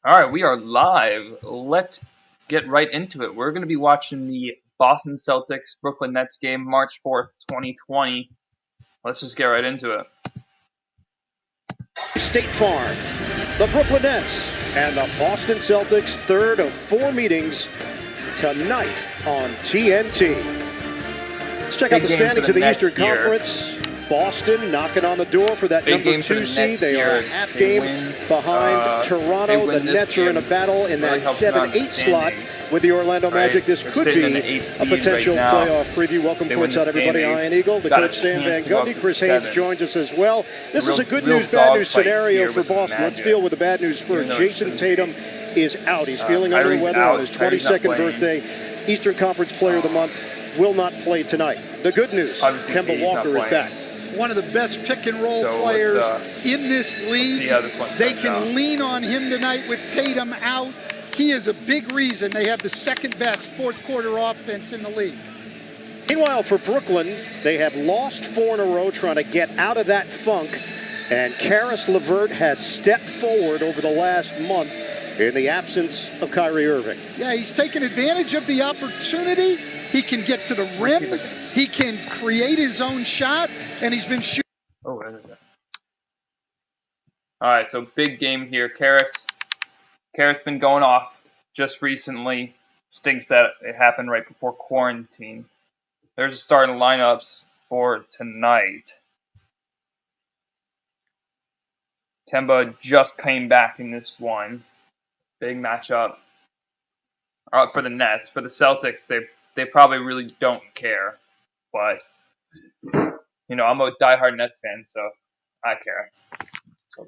All right, we are live. Let's get right into it. We're going to be watching the Boston Celtics Brooklyn Nets game, March 4th, 2020. Let's just get right into it. State Farm, the Brooklyn Nets, and the Boston Celtics, third of four meetings tonight on TNT. Let's check out the standings of the Eastern Conference. Boston knocking on the door for that number 2 seed. They are a half game behind Toronto. The Nets are in a battle in that 7-8 slot with the Orlando Magic. This could be a potential playoff preview. Welcome courtside, everybody. Ian Eagle, the coach Stan Van Gundy. Chris Haynes joins us as well. This is a good news, bad news scenario for Boston. Let's deal with the bad news first. Jason Tatum is out. He's feeling under the weather on his 22nd birthday. Eastern Conference Player of the Month will not play tonight. The good news, Kemba Walker is back. One of the best pick-and-roll players in this league. They can lean on him tonight with Tatum out. He is a big reason they have the second-best fourth-quarter offense in the league. Meanwhile, for Brooklyn, they have lost 4 in a row trying to get out of that funk. And Caris Levert has stepped forward over the last month in the absence of Kyrie Irving. Yeah, he's taken advantage of the opportunity. He can get to the rim. He can create his own shot, and he's been shooting. Oh, there we go. All right, so big game here. Caris been going off just recently. Stinks that it happened right before quarantine. There's the starting lineups for tonight. Kemba just came back in this one. Big matchup. For the Nets. For the Celtics, they probably really don't care. But, you know, I'm a diehard Nets fan, so I care. All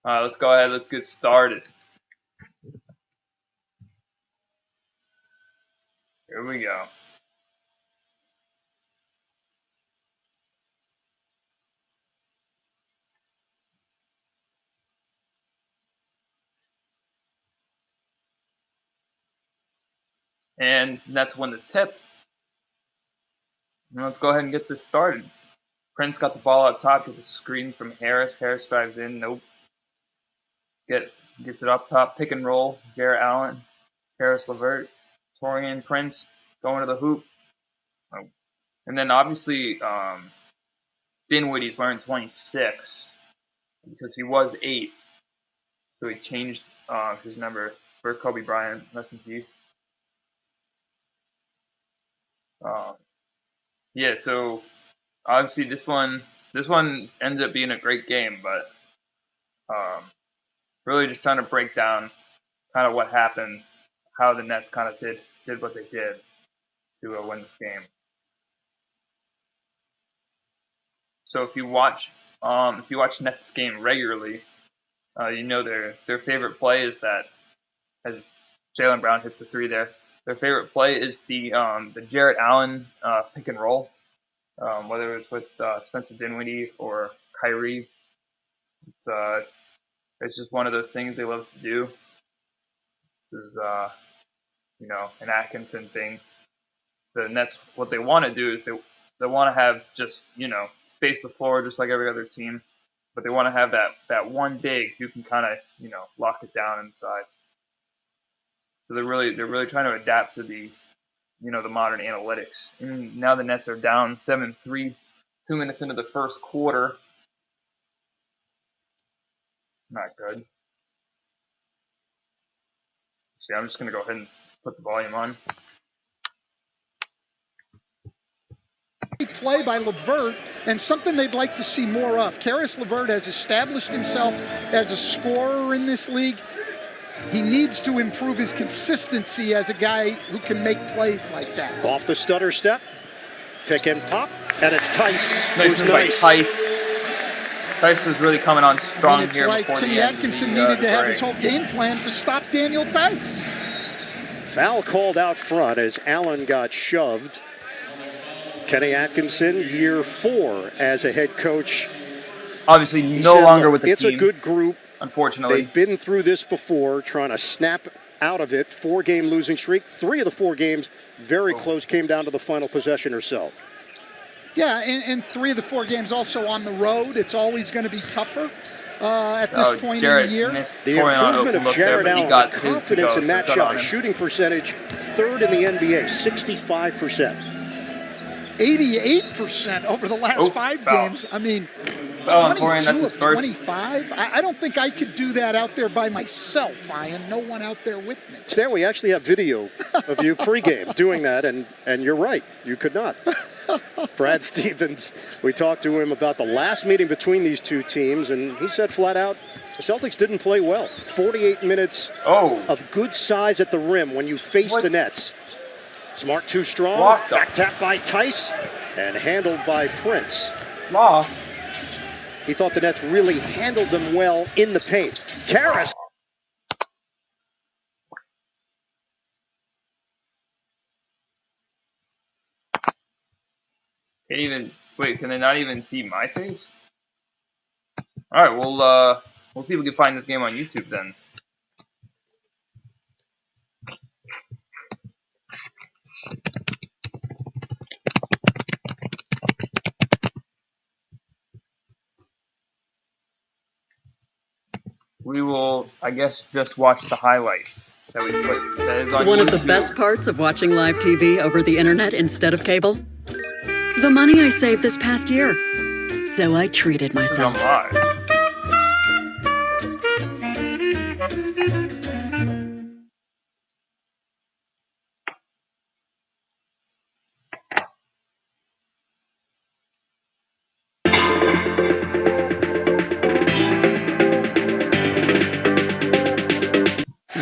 right, let's go ahead. Let's get started. Here we go. And Nets win the tip. Let's go ahead and get this started. Prince got the ball up top, gets the screen from Harris. Harris drives in. Nope. Gets it up top. Pick and roll. Jarrett Allen. Caris Levert. Torian Prince going to the hoop. Oh. And then obviously Dinwiddie's wearing 26 because he was 8. So he changed his number for Kobe Bryant. Rest in peace. Yeah, so obviously this one ends up being a great game, but really just trying to break down kind of what happened, how the Nets kind of did what they did to win this game. So if you watch Nets game regularly, you know their favorite play is that as Jaylen Brown hits the 3 there. Their favorite play is the Jarrett Allen pick and roll, whether it's with Spencer Dinwiddie or Kyrie. It's just one of those things they love to do. This is an Atkinson thing. The Nets, what they want to do is they want to have just space the floor just like every other team, but they want to have that one big who can kind of lock it down inside. So they're really trying to adapt to the modern analytics. And now the Nets are down 7-3, 2 minutes into the first quarter. Not good. See, I'm just gonna go ahead and put the volume on. Play by Levert, and something they'd like to see more of. Caris Levert has established himself as a scorer in this league. He needs to improve his consistency as a guy who can make plays like that. Off the stutter step, pick and pop, and it's Tice. Nice. Tice was really coming on strong here. It's like Kenny Atkinson needed to have his whole game plan to stop Daniel Tice. Foul called out front as Allen got shoved. Kenny Atkinson, year 4 as a head coach. Obviously, no longer with the team. It's a good group. Unfortunately, they've been through this before, trying to snap out of it. 4-game losing streak. 3 of the 4 games very close, came down to the final possession or so. Yeah, and 3 of the 4 games also on the road. It's always going to be tougher. at this point Jarrett in the year. missed The scoring on improvement open of look there, Jared but he Allen, got the his to confidence go, in that so good on shot, him. shooting percentage, third in the NBA, 65%. 88% over the last 5 foul. games. I mean, Foul on Torian, 22 that's of his first. 25. I don't think I could do that out there by myself, Ian. No one out there with me. Stan, we actually have video of you pregame doing that, and you're right, you could not. Brad Stevens, we talked to him about the last meeting between these two teams, and he said flat out, the Celtics didn't play well. 48 minutes of good size at the rim when you face the Nets. Smart too strong, back tap by Tice, and handled by Prince. He thought the Nets really handled them well in the paint. Caris. Can't even wait. Can they not even see my face? All right, we'll see if we can find this game on YouTube then. We will, I guess, just watch the highlights that we put. That is on One YouTube. of the best parts of watching live TV over the internet instead of cable? The money I saved this past year. So I treated myself. I'm live.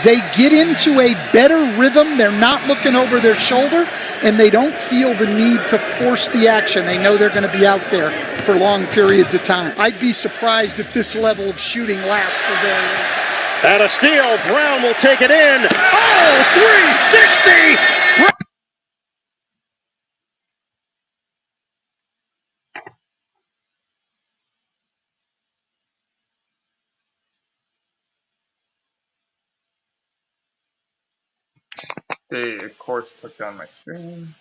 They get into a better rhythm. They're not looking over their shoulder, and they don't feel the need to force the action. They know they're going to be out there for long periods of time. I'd be surprised if this level of shooting lasts for very long. And a steal. Brown will take it in. Oh, 360! They, of course, took down my stream.